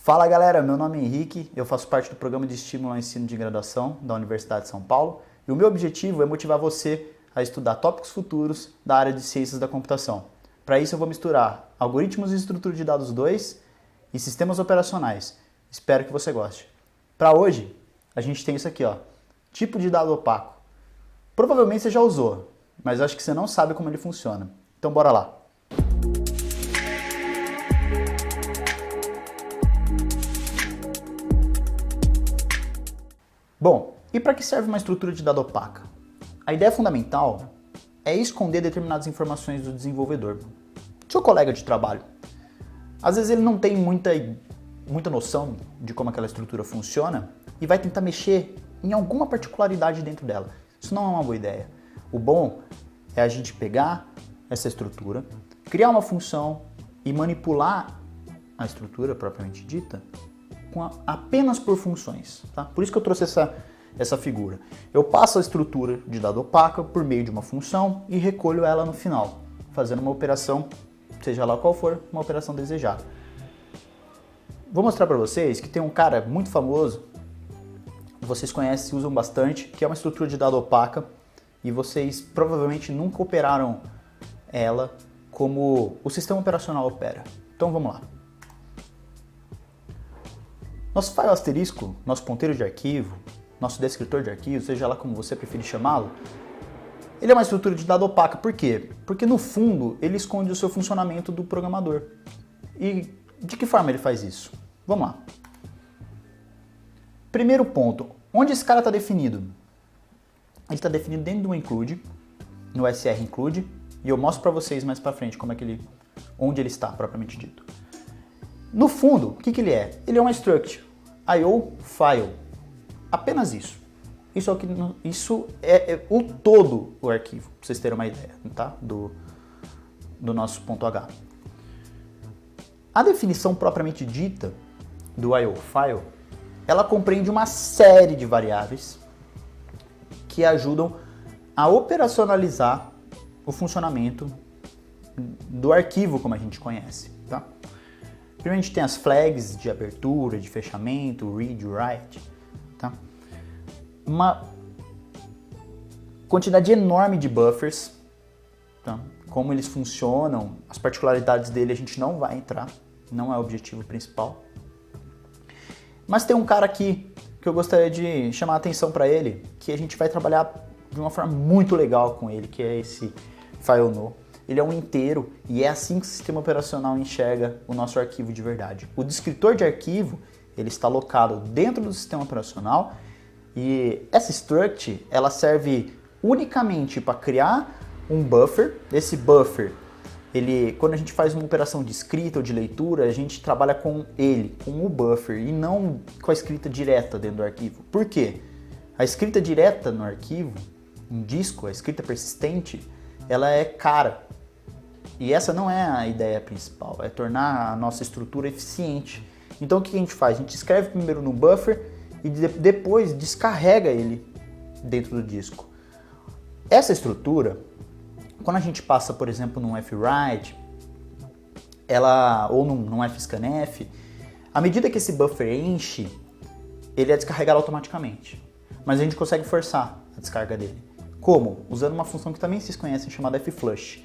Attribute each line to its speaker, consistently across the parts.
Speaker 1: Fala galera, meu nome é Henrique, eu faço parte do programa de estímulo ao ensino de graduação da Universidade de São Paulo e o meu objetivo é motivar você a estudar tópicos futuros da área de ciências da computação. Para isso eu vou misturar algoritmos e estrutura de dados 2 e sistemas operacionais. Espero que você goste. Para hoje, a gente tem isso aqui, ó, tipo de dado opaco. Provavelmente você já usou, mas acho que você não sabe como ele funciona. Então bora lá. Bom, e para que serve uma estrutura de dado opaca? A ideia fundamental é esconder determinadas informações do desenvolvedor, seu colega de trabalho. Às vezes ele não tem muita noção de como aquela estrutura funciona e vai tentar mexer em alguma particularidade dentro dela. Isso não é uma boa ideia. O bom é a gente pegar essa estrutura, criar uma função e manipular a estrutura propriamente dita apenas por funções. Tá? Por isso que eu trouxe essa figura. Eu passo a estrutura de dado opaca por meio de uma função e recolho ela no final, fazendo uma operação, seja lá qual for, uma operação desejada. Vou mostrar para vocês que tem um cara muito famoso, vocês conhecem, usam bastante, que é uma estrutura de dado opaca e vocês provavelmente nunca operaram ela como o sistema operacional opera. Então vamos lá. Nosso file asterisco, nosso ponteiro de arquivo, nosso descritor de arquivo, seja lá como você preferir chamá-lo, ele é uma estrutura de dado opaca. Por quê? Porque no fundo ele esconde o seu funcionamento do programador. E de que forma ele faz isso? Vamos lá. Primeiro ponto, onde esse cara está definido? Ele está definido dentro do include, no SR include, e eu mostro para vocês mais para frente como é que onde ele está propriamente dito. No fundo, o que ele é? Ele é um struct, IO file. Apenas isso. Isso é o todo o arquivo, para vocês terem uma ideia, tá? do nosso ponto .h. A definição propriamente dita do IO file, ela compreende uma série de variáveis que ajudam a operacionalizar o funcionamento do arquivo como a gente conhece, tá? Primeiro a gente tem as flags de abertura, de fechamento, read, write, tá? Uma quantidade enorme de buffers, tá? Como eles funcionam, as particularidades dele a gente não vai entrar, não é o objetivo principal. Mas tem um cara aqui que eu gostaria de chamar a atenção para ele, que a gente vai trabalhar de uma forma muito legal com ele, que é esse file no. Ele é um inteiro e é assim que o sistema operacional enxerga o nosso arquivo de verdade. O descritor de arquivo, ele está locado dentro do sistema operacional e essa struct, ela serve unicamente para criar um buffer. Esse buffer, quando a gente faz uma operação de escrita ou de leitura, a gente trabalha com o buffer e não com a escrita direta dentro do arquivo. Por quê? A escrita direta no arquivo, em disco, a escrita persistente, ela é cara. E essa não é a ideia principal, é tornar a nossa estrutura eficiente. Então o que a gente faz? A gente escreve primeiro no buffer e depois descarrega ele dentro do disco. Essa estrutura, quando a gente passa, por exemplo, num fwrite, ou num fscanf, à medida que esse buffer enche, ele é descarregado automaticamente. Mas a gente consegue forçar a descarga dele. Como? Usando uma função que também vocês conhecem, chamada flush.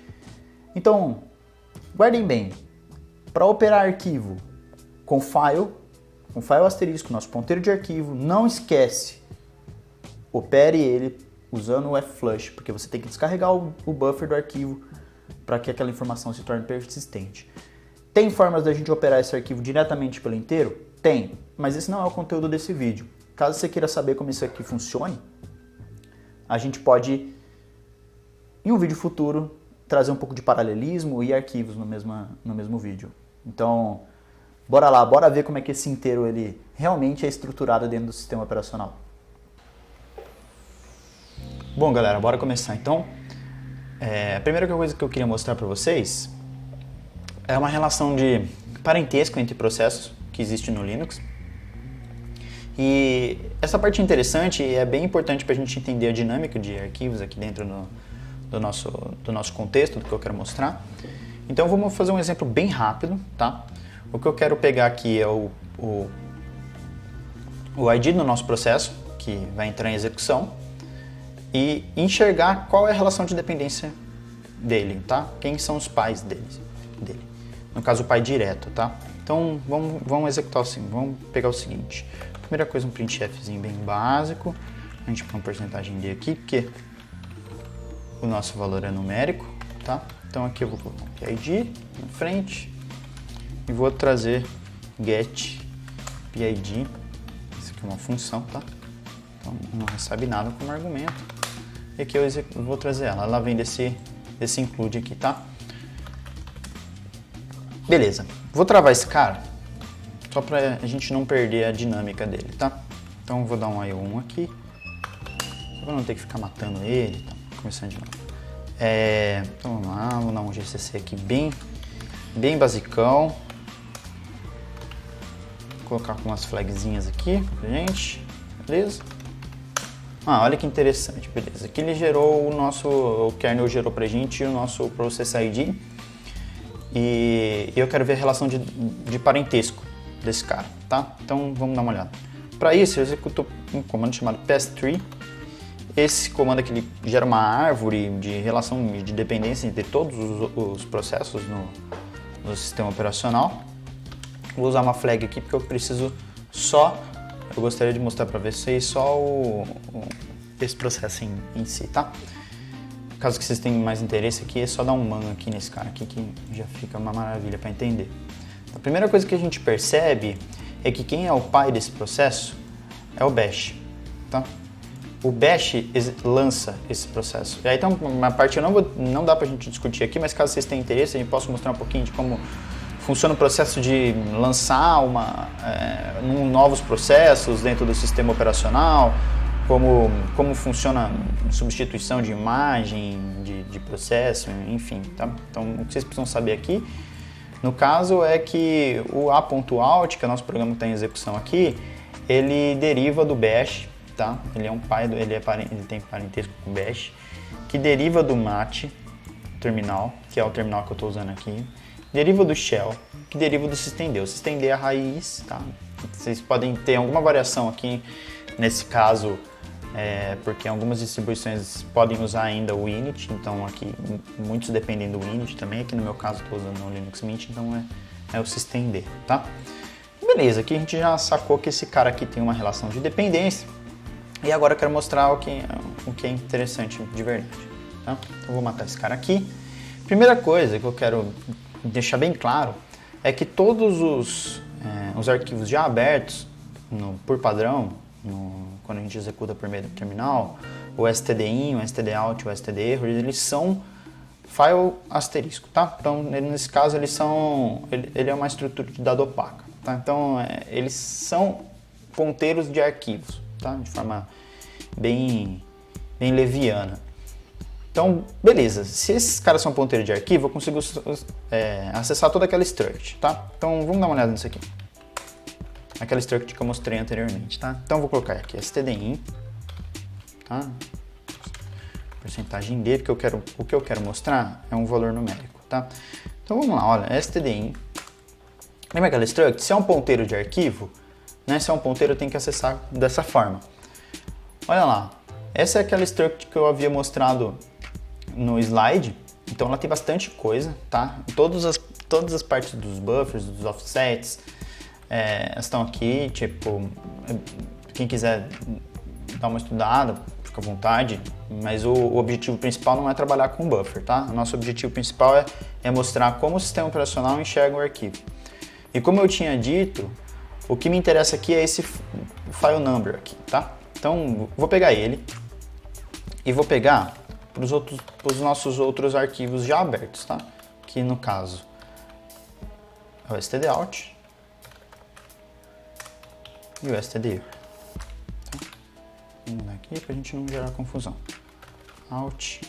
Speaker 1: Então, guardem bem, para operar arquivo com file asterisco, nosso ponteiro de arquivo, não esquece, opere ele usando o flush, porque você tem que descarregar o buffer do arquivo para que aquela informação se torne persistente. Tem formas da gente operar esse arquivo diretamente pelo inteiro? Tem, mas esse não é o conteúdo desse vídeo. Caso você queira saber como isso aqui funcione, a gente pode, em um vídeo futuro, trazer um pouco de paralelismo e arquivos no mesmo vídeo. Então, bora lá, bora ver como é que esse inteiro ele realmente é estruturado dentro do sistema operacional. Bom, galera, bora começar então. A primeira coisa que eu queria mostrar para vocês é uma relação de parentesco entre processos que existe no Linux. E essa parte é interessante e é bem importante para a gente entender a dinâmica de arquivos aqui dentro do nosso contexto, do que eu quero mostrar. Então vamos fazer um exemplo bem rápido, tá? O que eu quero pegar aqui é o o ID do nosso processo, que vai entrar em execução, e enxergar qual é a relação de dependência dele, tá? Quem são os pais dele. No caso, o pai direto, tá? Então, vamos executar assim, vamos pegar o seguinte. Primeira coisa, um printfzinho bem básico. A gente põe uma porcentagem D aqui, porque o nosso valor é numérico, tá? Então aqui eu vou colocar um PID na frente e vou trazer get PID. Isso aqui é uma função, tá? Então não recebe nada como argumento. E aqui eu vou trazer ela. Ela vem desse include aqui, tá? Beleza. Vou travar esse cara só pra a gente não perder a dinâmica dele, tá? Então eu vou dar um IO1 aqui. Só pra não ter que ficar matando ele, tá? Começando de novo. Então vamos lá, vou dar um GCC aqui bem basicão. Vou colocar com umas flagzinhas aqui pra gente, beleza? Olha que interessante, beleza. Aqui ele gerou o kernel gerou pra gente o nosso process ID. E eu quero ver a relação de parentesco desse cara, tá? Então vamos dar uma olhada. Para isso eu executo um comando chamado passtree. Esse comando aqui ele gera uma árvore de relação de dependência entre todos os processos no sistema operacional. Vou usar uma flag aqui porque eu preciso eu gostaria de mostrar para vocês só esse processo em si, tá? Caso que vocês tenham mais interesse aqui, é só dar um man aqui nesse cara aqui que já fica uma maravilha para entender. A primeira coisa que a gente percebe é que quem é o pai desse processo é o bash, tá? O bash lança esse processo. E aí tem uma parte que não dá pra gente discutir aqui, mas caso vocês tenham interesse, eu posso mostrar um pouquinho de como funciona o processo de lançar novos processos dentro do sistema operacional, como funciona a substituição de imagem, de processo, enfim, tá? Então, o que vocês precisam saber aqui, no caso, é que o A.out, que é o nosso programa que está em execução aqui, ele deriva do bash, tá? Ele tem parentesco com bash, que deriva do mat, terminal, que é o terminal que eu estou usando aqui, deriva do shell, que deriva do systemd. O systemd é a raiz, tá? Vocês podem ter alguma variação aqui, nesse caso, porque algumas distribuições podem usar ainda o init, então aqui muitos dependem do init também, aqui no meu caso estou usando o Linux Mint, então é o systemd, tá? Beleza, aqui a gente já sacou que esse cara aqui tem uma relação de dependência, e agora eu quero mostrar o que é interessante de verdade, tá? Então eu vou matar esse cara aqui. Primeira coisa que eu quero deixar bem claro é que todos os arquivos já abertos por padrão, quando a gente executa por meio do terminal, o stdin, o stdout, o stderror, eles são file asterisco, tá? Então, nesse caso, ele é uma estrutura de dado opaca, tá? Então, eles são ponteiros de arquivos, tá? De forma bem leviana. Então, beleza. Se esses caras são ponteiros de arquivo, eu consigo acessar toda aquela struct, tá? Então, vamos dar uma olhada nisso aqui. Aquela struct que eu mostrei anteriormente, tá? Então, eu vou colocar aqui stdin, tá? Porcentagem D, porque o que eu quero mostrar é um valor numérico, tá? Então, vamos lá, olha, stdin. Lembra aquela struct? Se é um ponteiro de arquivo, né? Se é um ponteiro, eu tenho que acessar dessa forma. Olha lá, essa é aquela struct que eu havia mostrado no slide, então ela tem bastante coisa, tá? Todas as partes dos buffers, dos offsets, estão aqui, tipo, quem quiser dar uma estudada, fica à vontade, mas o objetivo principal não é trabalhar com buffer, tá? O nosso objetivo principal é mostrar como o sistema operacional enxerga o arquivo. E como eu tinha dito, o que me interessa aqui é esse file number aqui, tá? Então, vou pegar ele e vou pegar para os nossos outros arquivos já abertos, tá? Que no caso é o stdout e o stderror. Tá? Vamos mudar aqui para a gente não gerar confusão. Out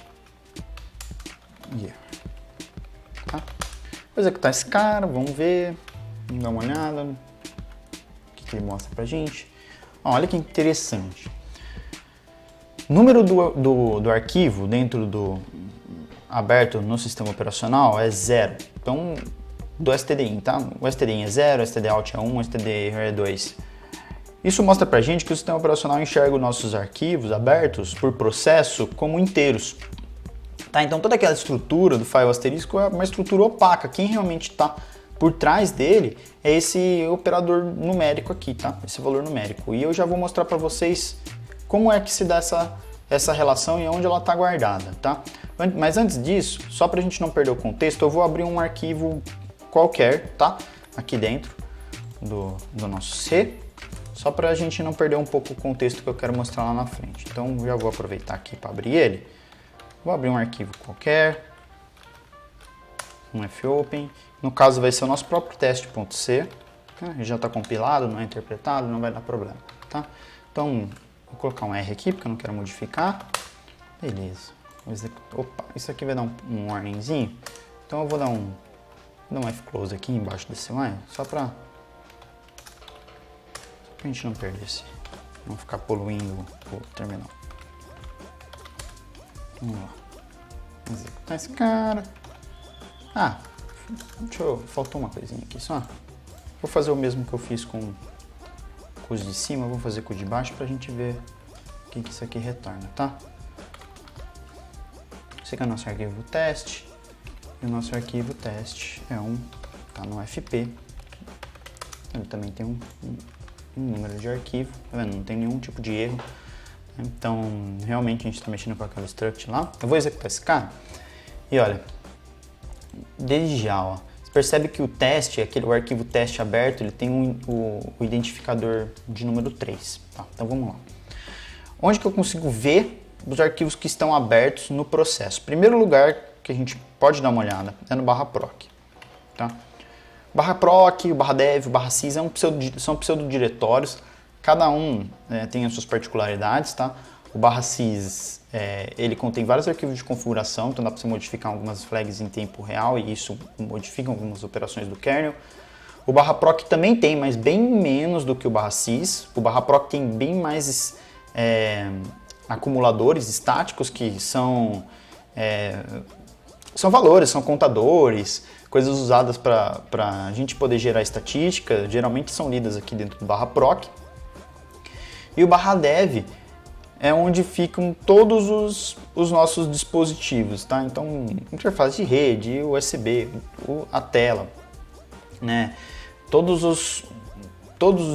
Speaker 1: e error. Tá? Vou executar esse cara, vamos ver, vamos dar uma olhada o que ele mostra pra gente. Olha que interessante. O número do arquivo dentro do aberto no sistema operacional é 0. Então, do stdin, tá? O stdin é 0, o stdout é 1, o std é 2. Isso mostra pra gente que o sistema operacional enxerga os nossos arquivos abertos por processo como inteiros. Tá? Então toda aquela estrutura do file asterisco é uma estrutura opaca. Quem realmente está por trás dele é esse operador numérico aqui, tá? Esse valor numérico. E eu já vou mostrar para vocês como é que se dá essa relação e onde ela está guardada, tá? Mas antes disso, só para a gente não perder o contexto, eu vou abrir um arquivo qualquer, tá? Aqui dentro do nosso C, só para a gente não perder um pouco o contexto que eu quero mostrar lá na frente. Então já vou aproveitar aqui para abrir ele. Vou abrir um arquivo qualquer, um fopen. No caso vai ser o nosso próprio teste.c. Ele já está compilado, não é interpretado, não vai dar problema, tá? Então vou colocar um R aqui porque eu não quero modificar. Beleza. Opa, isso aqui vai dar um warningzinho. Então eu vou dar um F-close aqui embaixo desse line, só para a gente não perder não ficar poluindo o terminal. Vamos lá. Executar esse cara. Faltou uma coisinha aqui só. Vou fazer o mesmo que eu fiz com os de cima, vou fazer com o de baixo pra gente ver o que isso aqui retorna, tá? Esse aqui é o nosso arquivo teste. E o nosso arquivo teste tá no FP. Ele também tem um número de arquivo, tá vendo? Não tem nenhum tipo de erro. Então, realmente a gente está mexendo com aquela struct lá. Eu vou executar esse cara. E olha, desde já, ó, você percebe que o teste, o arquivo teste aberto, ele tem o identificador de número 3. Tá? Então vamos lá. Onde que eu consigo ver os arquivos que estão abertos no processo? Primeiro lugar que a gente pode dar uma olhada é no /proc. Tá? /proc, o /dev, o /sys são pseudodiretórios. Cada um tem as suas particularidades, tá? O /sys, ele contém vários arquivos de configuração, então dá para você modificar algumas flags em tempo real e isso modifica algumas operações do kernel. O /proc também tem, mas bem menos do que o /sys. O /proc tem bem mais acumuladores estáticos que são valores, são contadores, coisas usadas para a gente poder gerar estatística, geralmente são lidas aqui dentro do /proc. E o /dev é onde ficam todos os nossos dispositivos, tá? Então, interface de rede, USB, a tela, né? Todos os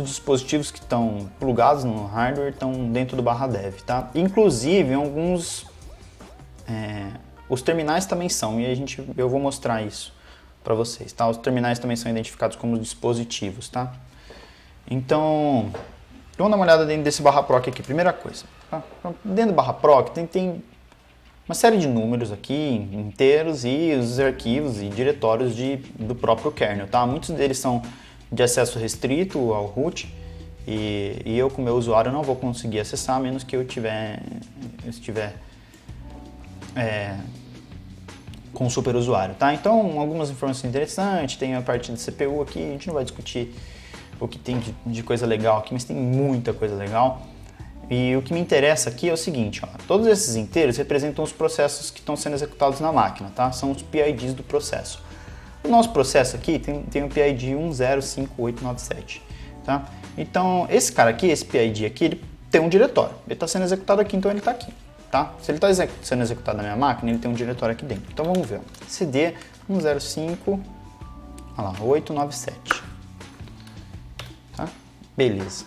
Speaker 1: dispositivos que estão plugados no hardware estão dentro do /dev, tá? Inclusive, alguns... os terminais também são, e eu vou mostrar isso para vocês, tá? Os terminais também são identificados como dispositivos, tá? Então... vamos dar uma olhada dentro desse /proc aqui, primeira coisa. Tá? Dentro do /proc tem uma série de números aqui, inteiros, e os arquivos e diretórios do próprio kernel. Tá? Muitos deles são de acesso restrito ao root, e eu, como meu usuário, não vou conseguir acessar, a menos que eu estiver com o super usuário. Tá? Então, algumas informações interessantes, tem a parte do CPU aqui, a gente não vai discutir o que tem de coisa legal aqui, mas tem muita coisa legal. E o que me interessa aqui é o seguinte, ó, todos esses inteiros representam os processos que estão sendo executados na máquina, tá? São os PIDs do processo. O nosso processo aqui tem o PID 105897, tá? Então, esse cara aqui, esse PID aqui, ele tem um diretório. Ele está sendo executado aqui, então ele está aqui, tá? Se ele está sendo executado na minha máquina, ele tem um diretório aqui dentro. Então vamos ver, ó. CD 105.897. Tá? Beleza.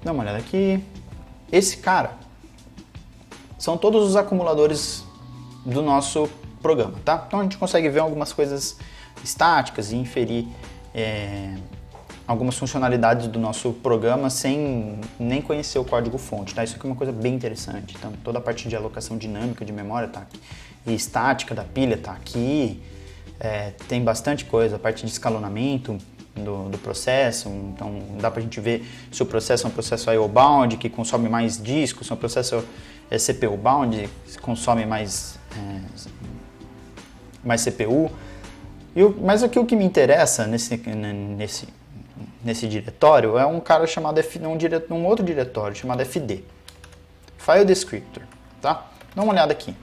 Speaker 1: Dá uma olhada aqui. Esse cara são todos os acumuladores do nosso programa, tá? Então a gente consegue ver algumas coisas estáticas e inferir algumas funcionalidades do nosso programa sem nem conhecer o código-fonte, tá? Isso aqui é uma coisa bem interessante. Então toda a parte de alocação dinâmica de memória tá aqui. E estática da pilha tá aqui. Tem bastante coisa, a parte de escalonamento do processo, então dá pra gente ver se o processo é um processo I/O bound, que consome mais disco, se é um processo CPU bound, que consome mais CPU. Mas aqui o que me interessa nesse diretório é um cara chamado um outro diretório chamado FD, File Descriptor, tá? Dá uma olhada aqui.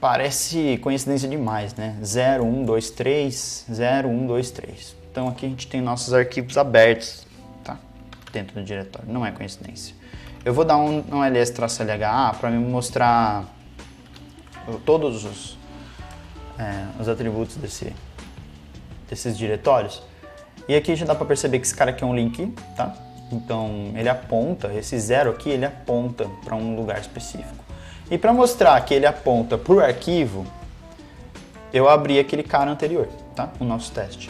Speaker 1: parece coincidência demais, né? 0, 1, 2, 3, 0, 1, 2, 3. Então aqui a gente tem nossos arquivos abertos, tá? Dentro do diretório, não é coincidência. Eu vou dar um ls-lha para me mostrar todos os atributos desses diretórios. E aqui já dá para perceber que esse cara aqui é um link, tá? Então ele aponta, esse 0 aqui, ele aponta para um lugar específico. E para mostrar que ele aponta para o arquivo, eu abri aquele cara anterior, tá? O nosso teste.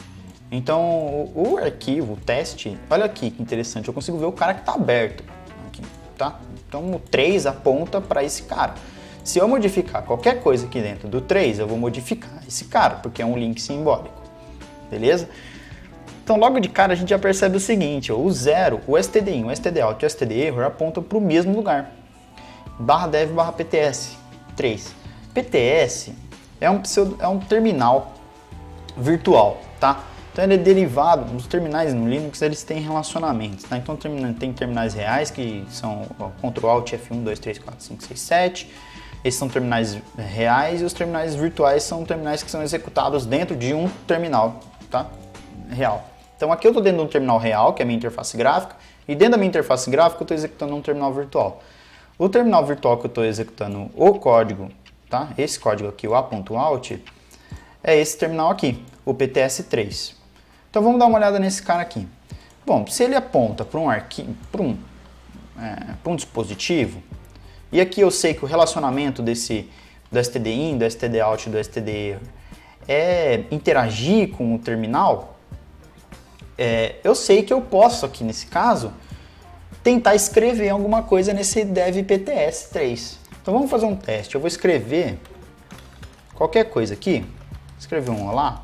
Speaker 1: Então o arquivo, o teste, olha aqui que interessante, eu consigo ver o cara que está aberto aqui, tá? Então o 3 aponta para esse cara. Se eu modificar qualquer coisa aqui dentro do 3, eu vou modificar esse cara, porque é um link simbólico, beleza? Então logo de cara a gente já percebe o seguinte, ó, o 0, o stdin, o stdout e o stderror apontam para o mesmo lugar. /dev /pts 3. PTS é um terminal virtual, tá? Então ele é derivado, os terminais no Linux eles têm relacionamentos, tá? Então tem terminais reais que são Ctrl Alt F1, 2, 3, 4, 5, 6, 7. Esses são terminais reais e os terminais virtuais são terminais que são executados dentro de um terminal, tá? Real. Então aqui eu estou dentro de um terminal real, que é a minha interface gráfica, e dentro da minha interface gráfica eu estou executando um terminal virtual. O terminal virtual que eu estou executando o código, tá? Esse código aqui, o a.alt, é esse terminal aqui, o PTS3. Então vamos dar uma olhada nesse cara aqui. Bom, se ele aponta para um arquivo, para um dispositivo, e aqui eu sei que o relacionamento do stdin, do stdout e do stderror é interagir com o terminal, eu sei que eu posso aqui nesse caso tentar escrever alguma coisa nesse dev PTS3. Então vamos fazer um teste. Eu vou escrever qualquer coisa aqui, escrever um olá,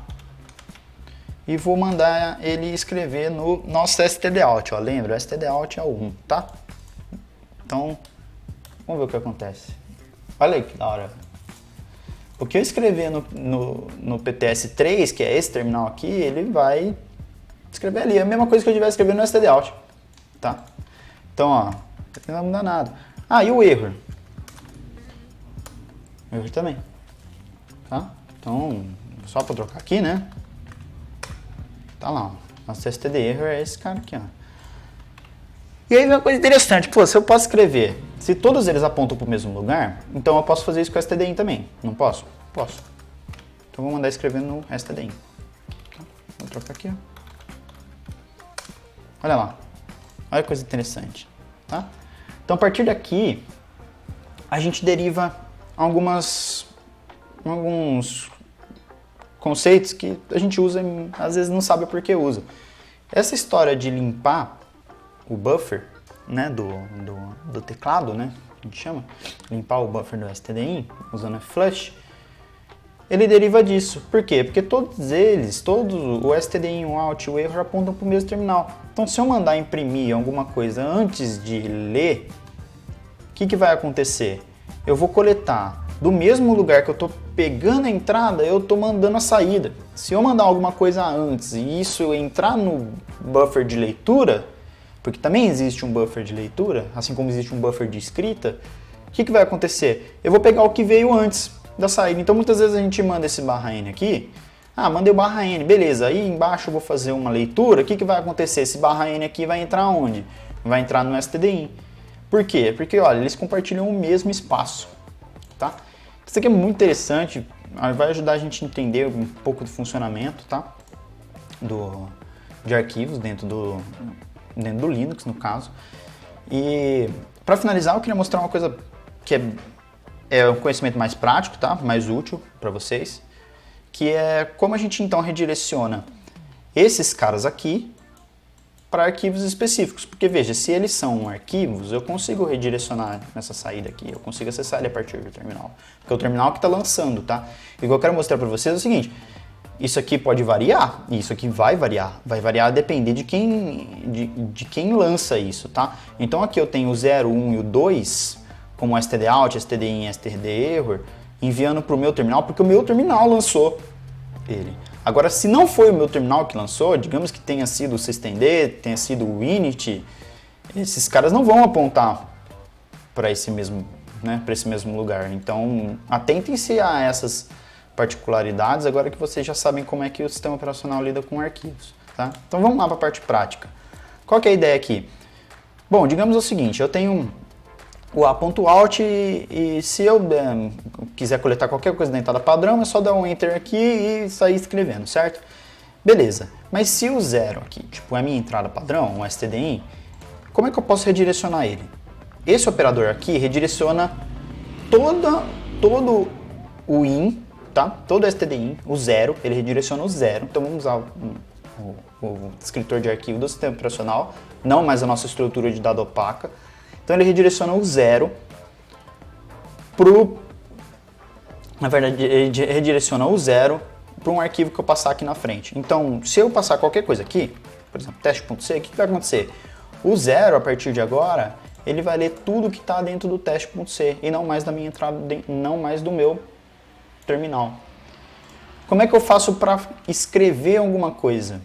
Speaker 1: e vou mandar ele escrever no nosso stdout. Ó, lembra, o stdout é o 1, tá? Então, vamos ver o que acontece. Olha aí que da hora. O que eu escrever no PTS3, que é esse terminal aqui, ele vai escrever ali. É a mesma coisa que eu estivesse escrevendo no stdout, tá? Então, ó, não vai mudar nada. Ah, e o error? O error também, tá? Então, só para trocar aqui, né? Tá lá, ó. Nosso stderror é esse cara aqui, ó. E aí vem uma coisa interessante. Pô, se eu posso escrever, se todos eles apontam para o mesmo lugar, então eu posso fazer isso com o stdin também. Não posso? Posso. Então vou mandar escrever no stdin. Vou trocar aqui, ó. Olha lá. Olha que coisa interessante, tá? Então, a partir daqui, a gente deriva alguns conceitos que a gente usa e às vezes não sabe por que usa. Essa história de limpar o buffer, né, do teclado, né, a gente chama, limpar o buffer do stdin, usando flush, ele deriva disso. Por quê? Porque todos o stdin, o out e o error apontam para o mesmo terminal. Então, se eu mandar imprimir alguma coisa antes de ler, o que vai acontecer? Eu vou coletar do mesmo lugar que eu estou pegando a entrada, eu estou mandando a saída. Se eu mandar alguma coisa antes e isso entrar no buffer de leitura, porque também existe um buffer de leitura, assim como existe um buffer de escrita, o que vai acontecer? Eu vou pegar o que veio antes da saída. Então muitas vezes a gente manda esse /n aqui, mandei o /n, beleza, aí embaixo eu vou fazer uma leitura, o que vai acontecer? Esse /n aqui vai entrar onde? Vai entrar no stdin. Por quê? Porque, olha, eles compartilham o mesmo espaço, tá? Isso aqui é muito interessante, vai ajudar a gente a entender um pouco do funcionamento, tá? De arquivos dentro do Linux, no caso. E para finalizar, eu queria mostrar uma coisa que é um conhecimento mais prático, tá? Mais útil para vocês, que é como a gente então redireciona esses caras aqui para arquivos específicos. Porque veja, se eles são arquivos, eu consigo redirecionar nessa saída aqui, eu consigo acessar ele a partir do terminal. Porque é o terminal que está lançando, tá? E o que eu quero mostrar para vocês é o seguinte, isso aqui pode variar, isso aqui vai variar a depender de quem lança isso, tá? Então aqui eu tenho o 0, 1 e o 2, como stdout, stdin e stderror, enviando para o meu terminal, porque o meu terminal lançou ele. Agora, se não foi o meu terminal que lançou, digamos que tenha sido o systemd, tenha sido o init, esses caras não vão apontar para esse mesmo né, para esse mesmo lugar. Então, atentem-se a essas particularidades agora que vocês já sabem como é que o sistema operacional lida com arquivos. Tá? Então, vamos lá para a parte prática. Qual que é a ideia aqui? Bom, digamos o seguinte, eu tenho o A.out e se eu quiser coletar qualquer coisa da entrada padrão, é só dar um Enter aqui e sair escrevendo, certo? Beleza, mas se o 0 aqui, tipo, é a minha entrada padrão, um stdin, como é que eu posso redirecionar ele? Esse operador aqui redireciona todo o in, tá? Todo o stdin, o 0, ele redireciona o 0. Então vamos usar o descritor de arquivo do sistema operacional, não mais a nossa estrutura de dado opaca. Então ele redireciona o 0 na verdade, ele redireciona o 0 para um arquivo que eu passar aqui na frente. Então, se eu passar qualquer coisa aqui, por exemplo, teste.c, o que vai acontecer? O 0, a partir de agora, ele vai ler tudo que está dentro do teste.c e não mais da minha entrada, não mais do meu terminal. Como é que eu faço para escrever alguma coisa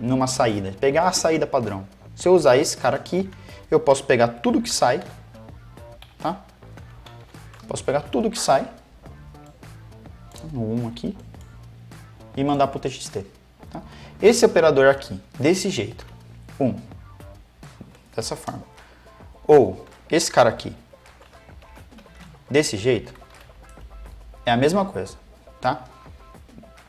Speaker 1: numa saída? Pegar a saída padrão. Se eu usar esse cara aqui, eu posso pegar tudo que sai, tá? Posso pegar tudo que sai, no 1 aqui, e mandar para o txt. Tá? Esse operador aqui, desse jeito, dessa forma, ou esse cara aqui, desse jeito, é a mesma coisa, tá?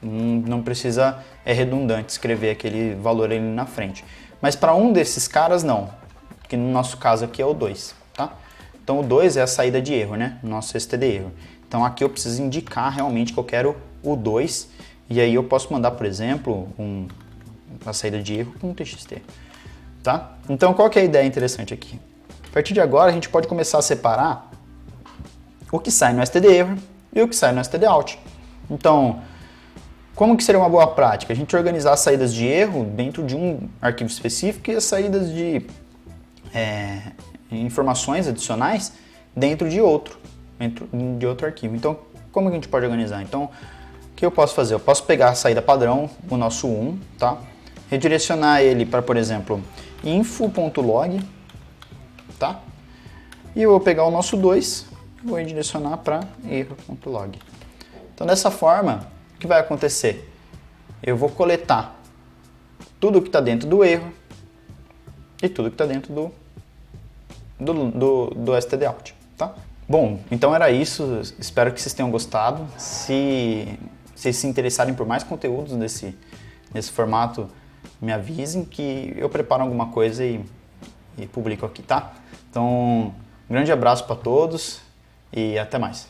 Speaker 1: Não precisa, é redundante escrever aquele valor ali na frente. Mas para um desses caras não, que no nosso caso aqui é o 2, tá? Então o 2 é a saída de erro, né? Nosso std erro. Então aqui eu preciso indicar realmente que eu quero o 2 e aí eu posso mandar, por exemplo, a saída de erro com um txt, tá? Então qual que é a ideia interessante aqui? A partir de agora a gente pode começar a separar o que sai no std erro e o que sai no std out. Então, como que seria uma boa prática? A gente organizar as saídas de erro dentro de um arquivo específico e as saídas de informações adicionais dentro de outro arquivo. Então, como que a gente pode organizar? Então, o que eu posso fazer? Eu posso pegar a saída padrão, o nosso 1, tá? Redirecionar ele para, por exemplo, info.log, tá? E eu vou pegar o nosso 2 e vou redirecionar para erro.log. Então, dessa forma, o que vai acontecer? Eu vou coletar tudo que está dentro do erro e tudo que está dentro do stdout, tá? Bom, então era isso. Espero que vocês tenham gostado. Se vocês se interessarem por mais conteúdos nesse formato, me avisem que eu preparo alguma coisa e publico aqui, tá? Então, um grande abraço para todos e até mais.